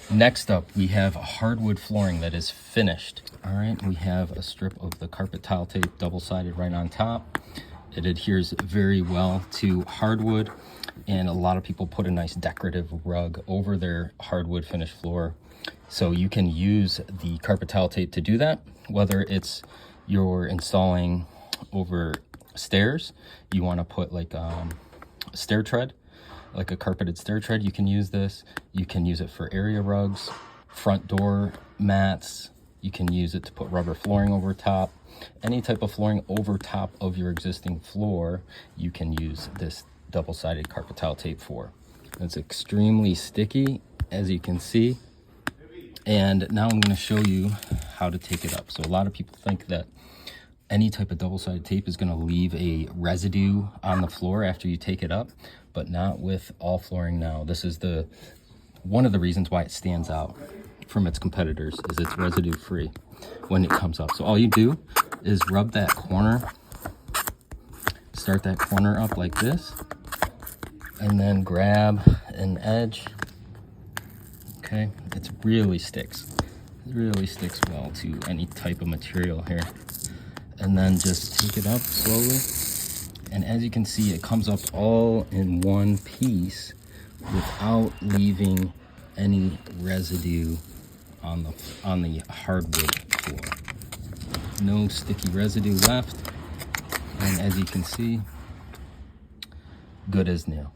Next up, we have hardwood flooring that is finished. All right, we have a strip of the carpet tile tape, double-sided, right on top. It adheres very well to hardwood, and a lot of people put a nice decorative rug over their hardwood finished floor. So you can use the carpet tile tape to do that, whether it's you're installing over stairs, you want to put like a stair tread, like a carpeted stair tread, you can use this. You can use it for area rugs, front door mats. You can use it to put rubber flooring over top. Any type of flooring over top of your existing floor, you can use this double-sided carpet tile tape for. It's extremely sticky, as you can see. And now I'm going to show you how to take it up. So a lot of people think that any type of double-sided tape is going to leave a residue on the floor after you take it up, but not with all flooring now. This is one of the reasons why it stands out from its competitors, is it's residue-free when it comes up. So all you do is rub that corner, start that corner up like this, and then grab an edge. Okay, it really sticks. It really sticks well to any type of material here. And then just take it up slowly. And as you can see, it comes up all in one piece without leaving any residue on the hardwood floor. No sticky residue left. And as you can see, good as new.